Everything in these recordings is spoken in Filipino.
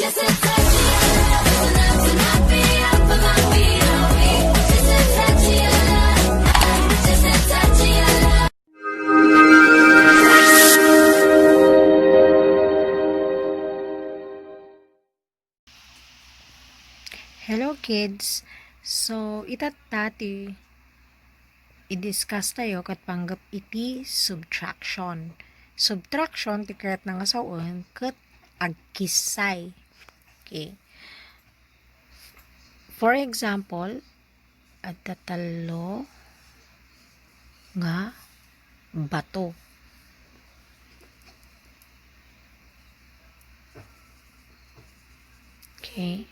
Just a touch of your love is enough to knock me off of my feet. Oh, just a touch of your love, just a touch of your love. Hello kids! So, itat tati i-discuss tayo kat panggap iti subtraction. Subtraction, tikret na nga saon, kat agkisay. Okay. For example, at tatalo nga bato. Okay.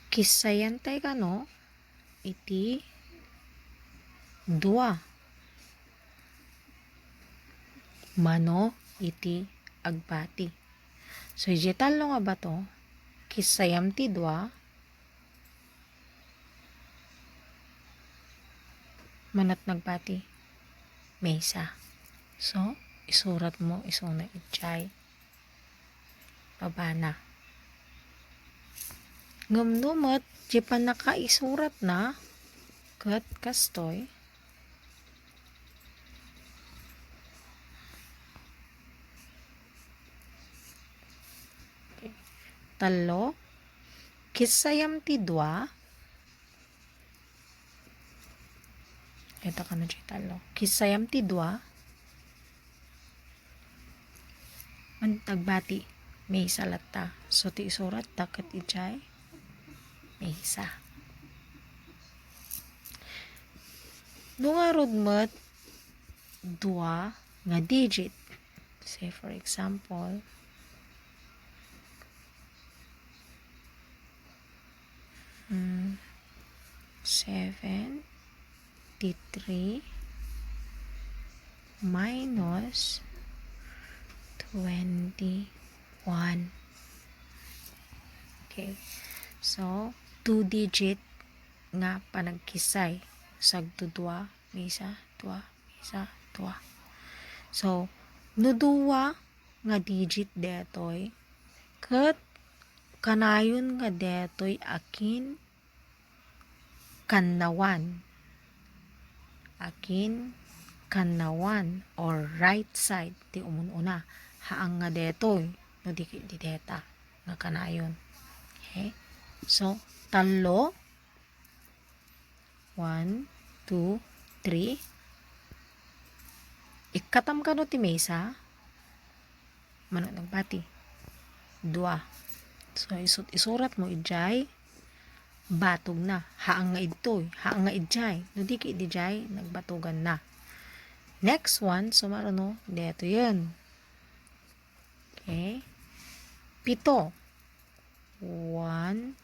Kisayan tayo kano, iti dua. Mano, iti agbati. So, talo nga bato, kisayam ti dua, manat nagbati, mesa. So, isurat mo, isuna itchay, pabana. Ngumnumot, di pa nakaisurat na, kat kastoy, talo, kisayam ti dua, ito ka na talo, kisayam ti dua, tagbati, may salata. So, ti isurat, takat ichay, may isa. Nung arudmat, dua nga digit. Say, for example, seven, t3 minus 21. Okay. So, 2 digit nga panagkisay. Sagdudwa, misa, dua, misa, dua. So, nuduwa nga digit detoy, kat kanayon nga detoy akin kanawan. Akin kanawan or right side ti umununa. Haang nga detoy, no di deta nga kanayon. Okay? So, talo, 1, 2, 3. Ikatam ka no ti mesa, manot nagbati, 2. So, isurat mo ijay, batog na. Haang nga itoy, haang nga ijay. No di ki ijay, nagbatugan na. Next one, sumaruno, deto yun. Okay? 7. 1,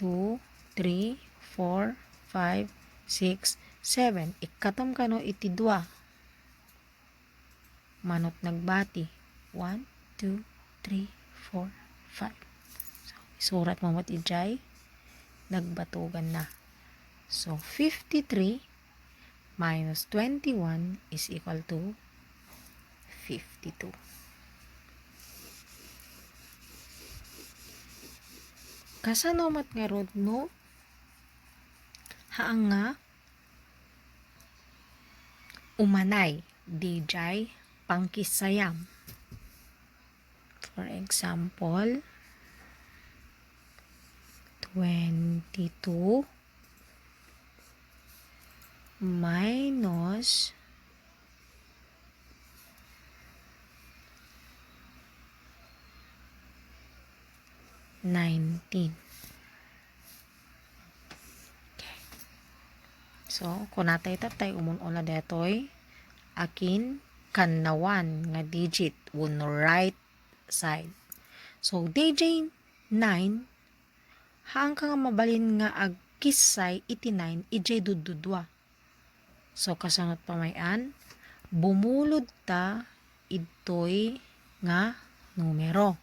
2, 3, 4, 5, 6, 7. Ikatam ka no iti 2. Manot nagbati. 1, 2, 3, 4, 5. So, isurat mo mat ijay, nagbatugan na. So, 53 minus 21 is equal to 52. Kasano mat nga rod no? Haang nga umanay dijay pangkisayam. For example, 22 minus 19. Okay. So, kung natay tatay umunula detoy, akin kanawan nga digit on right side. So, DJ 9, haang ka nga mabalin nga agkisay iti 9, ijay dududwa. So, kasangot pamayan, bumulod ta itoy nga numero.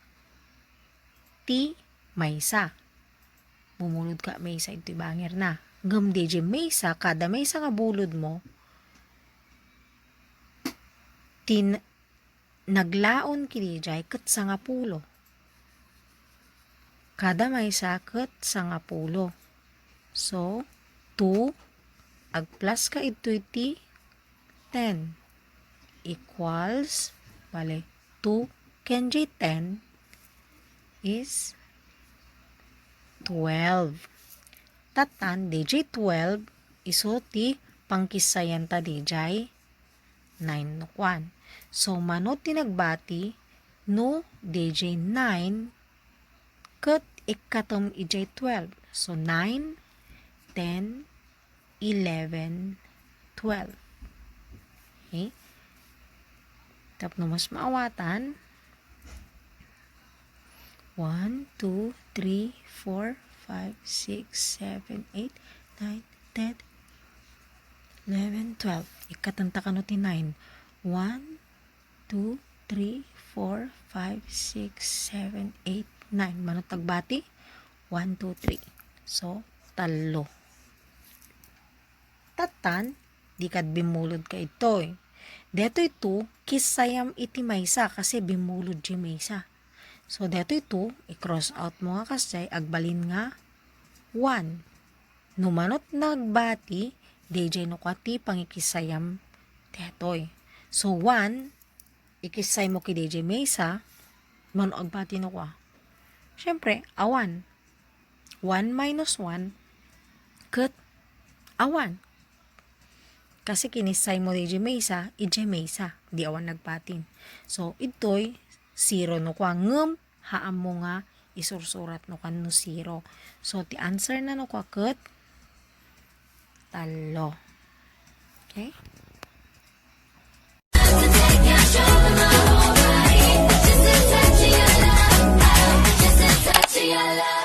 Ti maysa. Bumulod ka maysa ito'y bangir na. Ngam DJ maysa, kada maysa nga bulod mo, naglaon kini jay ket 10. Kada maysa ket 10. So, 2 ag plus ka ito'y 10 equals, bale, 2 kenji 10 is 12. Tatan, DJ 12, iso ti pangkisayan ta DJ 9 no kwan. So, mano tinagbati no DJ 9 ket ikatom ij 12. So, 9, 10, 11, 12. Okay? Tapno mas maawatan. 1, 2, 3, 4, 5, 6, 7, 8, 9, 10, 11, 12. Ikatanta ka no ti 9. 1, 2, 3, 4, 5, 6, 7, 8, 9. Mano tagbati? 1, 2, 3. So, talo. Tatan, di kad bimulod ka ito eh. Deto ito, kisayam iti maysa kasi bimulod di maysa. So, deto ito, i-cross out mo nga kasi, agbalin nga 1. Numanot nagbati, DJ no kwati pangikisayam detoy. So, 1, ikisay mo ki DJ maysa, mano agbati no kwa. Siyempre, awan. 1 minus 1, ket awan. Kasi kinisay mo DJ maysa, ije maysa, di awan nagpatin. So, ito'y 0 no kwa ngem haam mo nga isursurat no kan no 0. So, the answer na no kwa ket talo. Okay? Just a touch of your love. Just a touch of your love.